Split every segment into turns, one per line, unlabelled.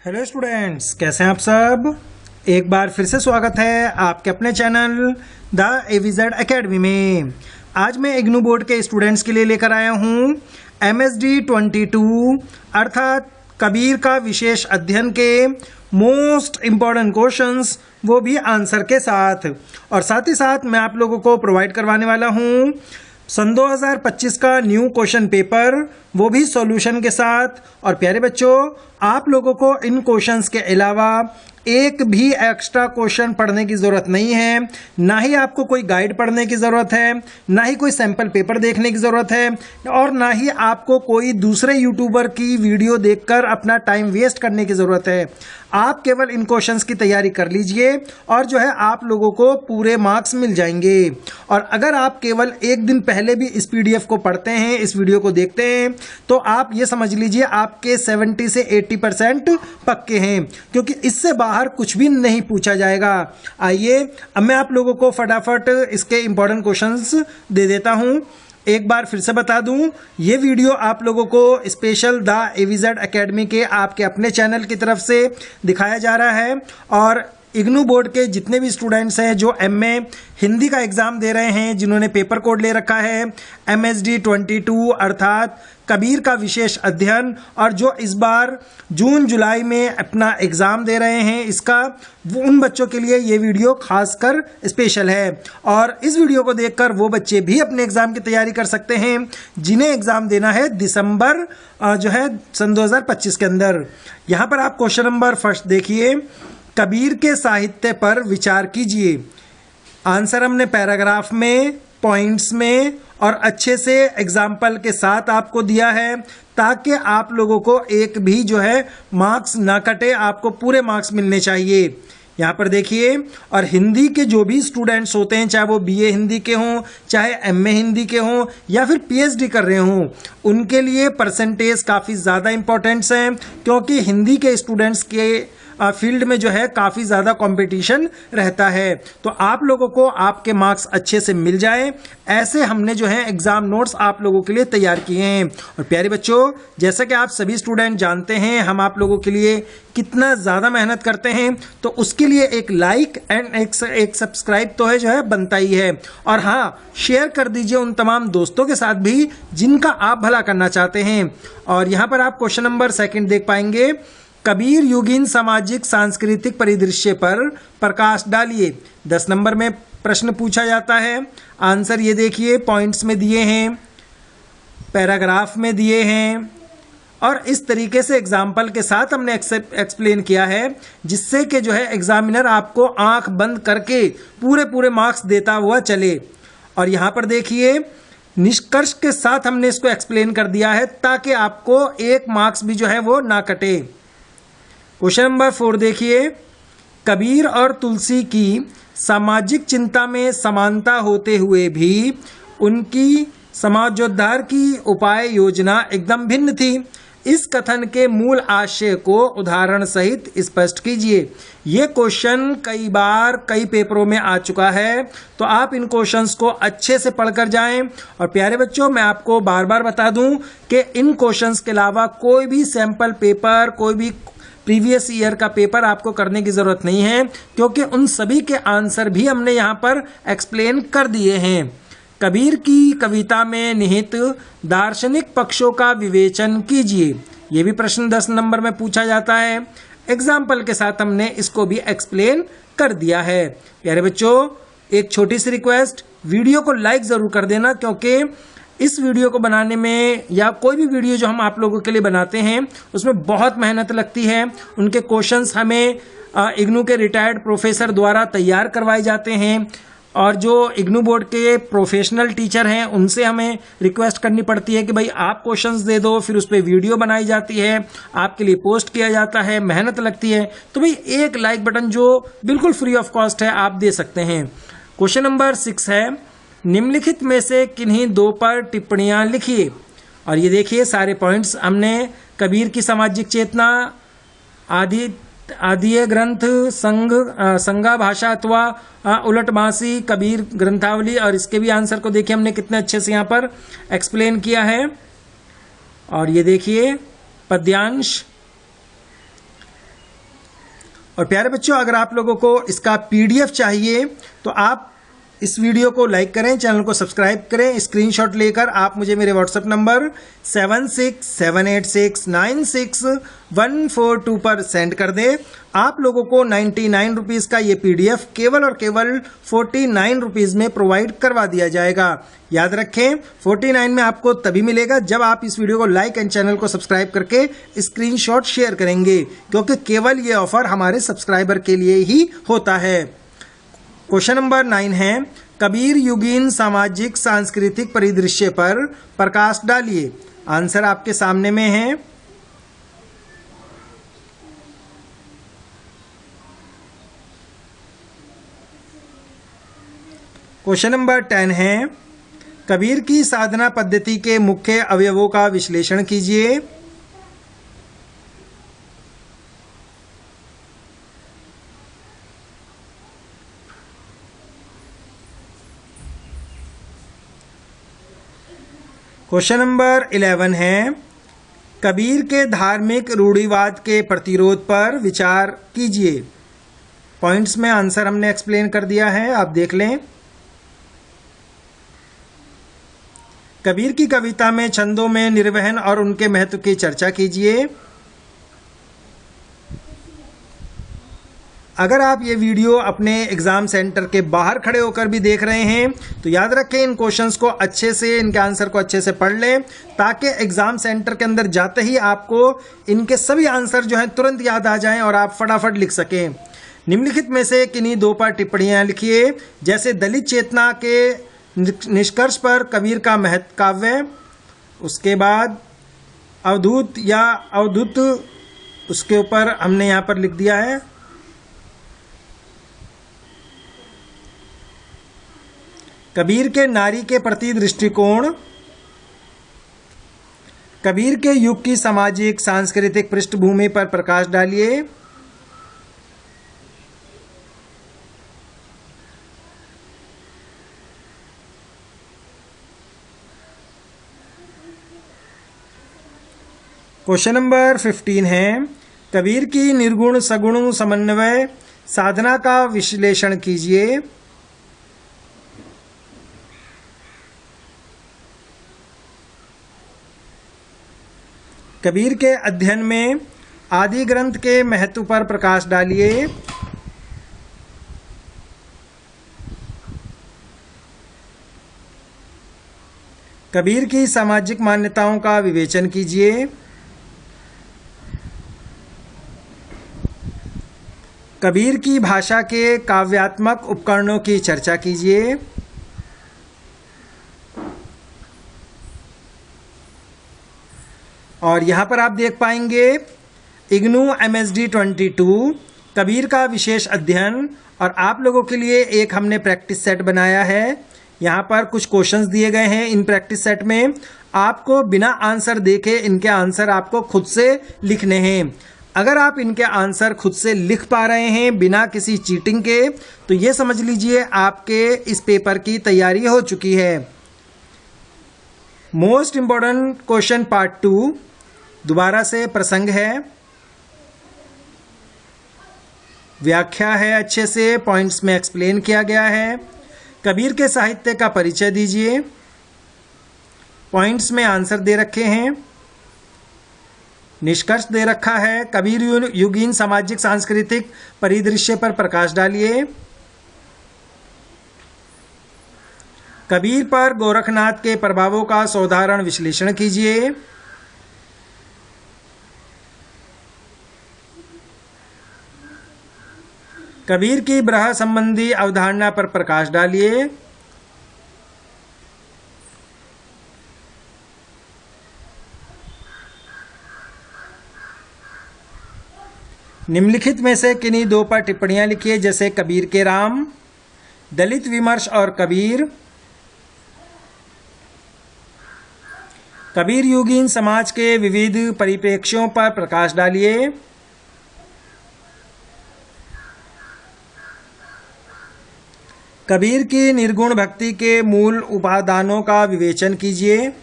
Hello students, कैसे हैं आप सब। एक बार फिर से स्वागत है आपके अपने चैनल द एविजेड एकेडमी में। आज मैं इग्नू बोर्ड के स्टूडेंट्स के लिए लेकर आया हूँ MSD 22 अर्थात कबीर का विशेष अध्ययन के मोस्ट इम्पॉर्टेंट क्वेश्चंस, वो भी आंसर के साथ। और साथ ही साथ मैं आप लोगों को प्रोवाइड करवाने वाला हूँ सन 2025 का न्यू क्वेश्चन पेपर, वो भी सॉल्यूशन के साथ। और प्यारे बच्चों, आप लोगों को इन क्वेश्चंस के अलावा एक भी एक्स्ट्रा क्वेश्चन पढ़ने की ज़रूरत नहीं है, ना ही आपको कोई गाइड पढ़ने की ज़रूरत है, ना ही कोई सैम्पल पेपर देखने की ज़रूरत है, और ना ही आपको कोई दूसरे यूट्यूबर की वीडियो देखकर अपना टाइम वेस्ट करने की ज़रूरत है। आप केवल इन क्वेश्चंस की तैयारी कर लीजिए और जो है आप लोगों को पूरे मार्क्स मिल जाएंगे। और अगर आप केवल एक दिन पहले भी इस PDF को पढ़ते हैं, इस वीडियो को देखते हैं, तो आप ये समझ लीजिए आपके 70 से 80% पक्के हैं, क्योंकि इससे बाहर कुछ भी नहीं पूछा जाएगा। आइए अब मैं आप लोगों को फटाफट इसके इंपॉर्टेंट क्वेश्चंस दे देता हूं। एक बार फिर से बता दूं, ये वीडियो आप लोगों को स्पेशल द एविजेड एकेडमी के आपके अपने चैनल की तरफ से दिखाया जा रहा है। और इग्नू बोर्ड के जितने भी स्टूडेंट्स हैं जो MA हिंदी का एग्ज़ाम दे रहे हैं, जिन्होंने पेपर कोड ले रखा है MSD 22 अर्थात कबीर का विशेष अध्ययन, और जो इस बार जून जुलाई में अपना एग्ज़ाम दे रहे हैं, इसका उन बच्चों के लिए ये वीडियो खासकर स्पेशल है। और इस वीडियो को देखकर वो बच्चे भी अपने एग्ज़ाम की तैयारी कर सकते हैं जिन्हें एग्ज़ाम देना है दिसंबर जो है सन 2025 के अंदर। यहाँ पर आप क्वेश्चन नंबर फर्स्ट देखिए, कबीर के साहित्य पर विचार कीजिए। आंसर हमने पैराग्राफ में, पॉइंट्स में और अच्छे से एग्जाम्पल के साथ आपको दिया है, ताकि आप लोगों को एक भी जो है मार्क्स ना कटे, आपको पूरे मार्क्स मिलने चाहिए। यहाँ पर देखिए, और हिंदी के जो भी स्टूडेंट्स होते हैं, चाहे वो BA हिंदी के हों, चाहे MA हिंदी के हों, या फिर PhD कर रहे हों, उनके लिए परसेंटेज काफ़ी ज़्यादा इंपॉर्टेंट्स हैं, क्योंकि हिंदी के स्टूडेंट्स के फील्ड में जो है काफ़ी ज़्यादा कंपटीशन रहता है। तो आप लोगों को आपके मार्क्स अच्छे से मिल जाए, ऐसे हमने जो है एग्ज़ाम नोट्स आप लोगों के लिए तैयार किए हैं। और प्यारे बच्चों, जैसा कि आप सभी स्टूडेंट जानते हैं, हम आप लोगों के लिए कितना ज़्यादा मेहनत करते हैं, तो उसके लिए एक लाइक एंड एक सब्सक्राइब तो है जो है बनता ही है। और हाँ, शेयर कर दीजिए उन तमाम दोस्तों के साथ भी जिनका आप भला करना चाहते हैं। और यहाँ पर आप क्वेश्चन नंबर सेकंड देख पाएंगे, कबीर युगीन सामाजिक सांस्कृतिक परिदृश्य पर प्रकाश डालिए। 10 नंबर में प्रश्न पूछा जाता है। आंसर ये देखिए, पॉइंट्स में दिए हैं, पैराग्राफ में दिए हैं, और इस तरीके से एग्जाम्पल के साथ हमने एक्सप्लेन किया है, जिससे कि जो है एग्जामिनर आपको आंख बंद करके पूरे मार्क्स देता हुआ चले। और यहाँ पर देखिए, निष्कर्ष के साथ हमने इसको एक्सप्लेन कर दिया है, ताकि आपको एक मार्क्स भी जो है वो ना कटे। क्वेश्चन नंबर 4 देखिए, कबीर और तुलसी की सामाजिक चिंता में समानता होते हुए भी उनकी समाजोद्धार की उपाय योजना एकदम भिन्न थी। इस कथन के मूल आशय को उदाहरण सहित स्पष्ट कीजिए। ये क्वेश्चन कई बार कई पेपरों में आ चुका है, तो आप इन क्वेश्चंस को अच्छे से पढ़कर जाएं। और प्यारे बच्चों, मैं आपको बार बार बता दूं कि इन क्वेश्चंस के अलावा कोई भी सैंपल पेपर, कोई भी प्रीवियस ईयर का पेपर आपको करने की ज़रूरत नहीं है, क्योंकि उन सभी के आंसर भी हमने यहाँ पर एक्सप्लेन कर दिए हैं। कबीर की कविता में निहित दार्शनिक पक्षों का विवेचन कीजिए। ये भी प्रश्न 10 नंबर में पूछा जाता है। एग्जाम्पल के साथ हमने इसको भी एक्सप्लेन कर दिया है। प्यारे बच्चों, एक छोटी सी रिक्वेस्ट, वीडियो को लाइक ज़रूर कर देना, क्योंकि इस वीडियो को बनाने में, या कोई भी वीडियो जो हम आप लोगों के लिए बनाते हैं, उसमें बहुत मेहनत लगती है। उनके क्वेश्चंस हमें इग्नू के रिटायर्ड प्रोफेसर द्वारा तैयार करवाए जाते हैं, और जो इग्नू बोर्ड के प्रोफेशनल टीचर हैं उनसे हमें रिक्वेस्ट करनी पड़ती है कि भाई आप क्वेश्चंस दे दो, फिर उस पर वीडियो बनाई जाती है, आपके लिए पोस्ट किया जाता है, मेहनत लगती है। तो भाई एक लाइक बटन जो बिल्कुल फ्री ऑफ कॉस्ट है, आप दे सकते हैं। क्वेश्चन नंबर 6 है, निम्नलिखित में से किन्हीं दो पर टिप्पणियां लिखिए। और ये देखिए, सारे पॉइंट्स हमने कबीर की सामाजिक चेतना, आदिय ग्रंथ, संगा भाषा अथवा उलटमासी, कबीर ग्रंथावली, और इसके भी आंसर को देखिए हमने कितने अच्छे से यहाँ पर एक्सप्लेन किया है। और ये देखिए पद्यांश, और प्यारे बच्चों, अगर आप लोगों को इसका PDF चाहिए तो आप इस वीडियो को लाइक करें, चैनल को सब्सक्राइब करें। स्क्रीनशॉट लेकर आप मुझे मेरे व्हाट्सएप नंबर 7678696142 पर सेंड कर दें। आप लोगों को 99 रुपीज़ का ये PDF केवल और केवल 49 रुपीज़ में प्रोवाइड करवा दिया जाएगा। याद रखें, 49 में आपको तभी मिलेगा जब आप इस वीडियो को लाइक एंड चैनल को सब्सक्राइब करके स्क्रीनशॉट शेयर करेंगे, क्योंकि केवल ये ऑफर हमारे सब्सक्राइबर के लिए ही होता है। क्वेश्चन नंबर 9 है, कबीर युगीन सामाजिक सांस्कृतिक परिदृश्य पर प्रकाश डालिए। आंसर आपके सामने में है। क्वेश्चन नंबर 10 है, कबीर की साधना पद्धति के मुख्य अवयवों का विश्लेषण कीजिए। क्वेश्चन नंबर 11 है, कबीर के धार्मिक रूढ़िवाद के प्रतिरोध पर विचार कीजिए। पॉइंट्स में आंसर हमने एक्सप्लेन कर दिया है, आप देख लें। कबीर की कविता में छंदों में निर्वहन और उनके महत्व की चर्चा कीजिए। अगर आप ये वीडियो अपने एग्जाम सेंटर के बाहर खड़े होकर भी देख रहे हैं तो याद रखें, इन क्वेश्चंस को अच्छे से, इनके आंसर को अच्छे से पढ़ लें, ताकि एग्जाम सेंटर के अंदर जाते ही आपको इनके सभी आंसर जो हैं तुरंत याद आ जाएं और आप फटाफट लिख सकें। निम्नलिखित में से किन्हीं दो पर टिप्पणियां लिखिए। जैसे दलित चेतना के निष्कर्ष पर कबीर का महत्व काव्य, उसके बाद अवधूत या अवधूत, उसके ऊपर हमने यहाँ पर लिख दिया है। कबीर के नारी के प्रति दृष्टिकोण, कबीर के युग की सामाजिक सांस्कृतिक पृष्ठभूमि पर प्रकाश डालिए। क्वेश्चन नंबर 15 है, कबीर की निर्गुण सगुण समन्वय साधना का विश्लेषण कीजिए। कबीर के अध्ययन में आदि ग्रंथ के महत्व पर प्रकाश डालिए। कबीर की सामाजिक मान्यताओं का विवेचन कीजिए। कबीर की भाषा के काव्यात्मक उपकरणों की चर्चा कीजिए। और यहाँ पर आप देख पाएंगे इग्नू MSD 22 कबीर का विशेष अध्ययन, और आप लोगों के लिए एक हमने प्रैक्टिस सेट बनाया है। यहाँ पर कुछ क्वेश्चंस दिए गए हैं। इन प्रैक्टिस सेट में आपको बिना आंसर देखे इनके आंसर आपको खुद से लिखने हैं। अगर आप इनके आंसर खुद से लिख पा रहे हैं बिना किसी चीटिंग के, तो ये समझ लीजिए आपके इस पेपर की तैयारी हो चुकी है। मोस्ट इंपॉर्टेंट क्वेश्चन पार्ट 2 दोबारा से प्रसंग है, व्याख्या है, अच्छे से पॉइंट्स में एक्सप्लेन किया गया है। कबीर के साहित्य का परिचय दीजिए। पॉइंट्स में आंसर दे रखे हैं, निष्कर्ष दे रखा है। कबीर युगीन सामाजिक सांस्कृतिक परिदृश्य पर प्रकाश डालिए। कबीर पर गोरखनाथ के प्रभावों का साधारण विश्लेषण कीजिए। कबीर की ब्रह संबंधी अवधारणा पर प्रकाश डालिए। निम्नलिखित में से किन्हीं दो पर टिप्पणियां लिखिए। जैसे कबीर के राम, दलित विमर्श और कबीर, कबीर युगीन समाज के विविध परिप्रेक्ष्यों पर प्रकाश डालिए। कबीर की निर्गुण भक्ति के मूल उपादानों का विवेचन कीजिए।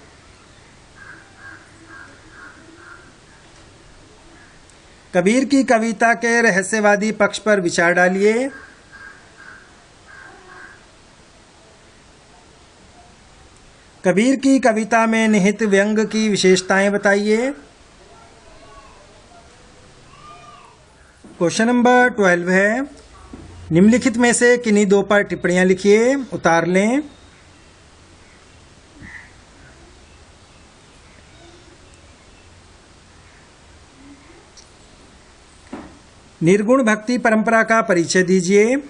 कबीर की कविता के रहस्यवादी पक्ष पर विचार डालिए। कबीर की कविता में निहित व्यंग की विशेषताएं बताइए। क्वेश्चन नंबर 12 है, निम्नलिखित में से किन्हीं दो पर टिप्पणियां लिखिए, उतार लें। निर्गुण भक्ति परंपरा का परिचय दीजिए।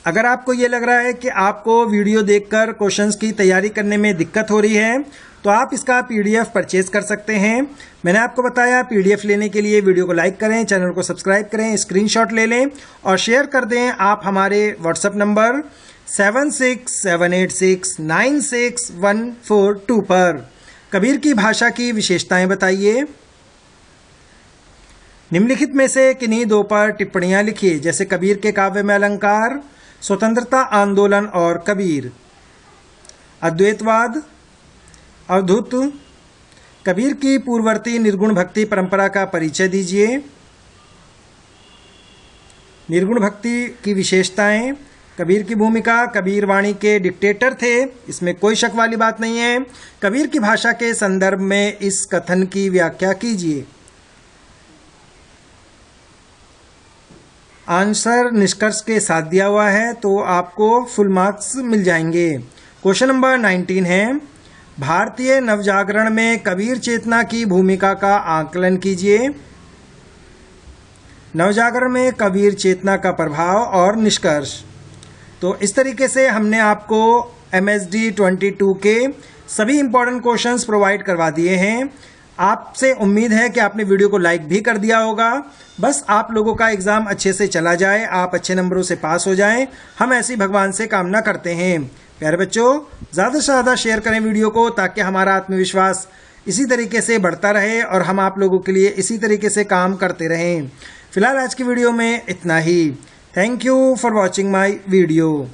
अगर आपको ये लग रहा है कि आपको वीडियो देखकर क्वेश्चंस की तैयारी करने में दिक्कत हो रही है तो आप इसका पीडीएफ परचेज कर सकते हैं। मैंने आपको बताया पीडीएफ लेने के लिए वीडियो को लाइक करें, चैनल को सब्सक्राइब करें, स्क्रीनशॉट ले लें और शेयर कर दें आप हमारे व्हाट्सएप नंबर 7678696142 पर। कबीर की भाषा की विशेषताएं बताइए। निम्नलिखित में से किन्हीं दो पर टिप्पणियां लिखिए, जैसे कबीर के काव्य में अलंकार, स्वतंत्रता आंदोलन और कबीर, अद्वैतवाद, अवधूत। कबीर की पूर्ववर्ती निर्गुण भक्ति परंपरा का परिचय दीजिए। निर्गुण भक्ति की विशेषताएं, कबीर की भूमिका, कबीर वाणी के डिक्टेटर थे, इसमें कोई शक वाली बात नहीं है। कबीर की भाषा के संदर्भ में इस कथन की व्याख्या कीजिए। आंसर निष्कर्ष के साथ दिया हुआ है तो आपको फुल मार्क्स मिल जाएंगे। क्वेश्चन नंबर 19 है, भारतीय नवजागरण में कबीर चेतना की भूमिका का आकलन कीजिए। नवजागरण में कबीर चेतना का प्रभाव और निष्कर्ष। तो इस तरीके से हमने आपको MSD 22 के सभी इंपॉर्टेंट क्वेश्चंस प्रोवाइड करवा दिए हैं। आपसे उम्मीद है कि आपने वीडियो को लाइक भी कर दिया होगा। बस आप लोगों का एग्जाम अच्छे से चला जाए, आप अच्छे नंबरों से पास हो जाएं, हम ऐसी भगवान से कामना करते हैं। प्यारे बच्चों, ज़्यादा से ज़्यादा शेयर करें वीडियो को ताकि हमारा आत्मविश्वास इसी तरीके से बढ़ता रहे और हम आप लोगों के लिए इसी तरीके से काम करते रहें। फिलहाल आज की वीडियो में इतना ही। Thank you for watching my video.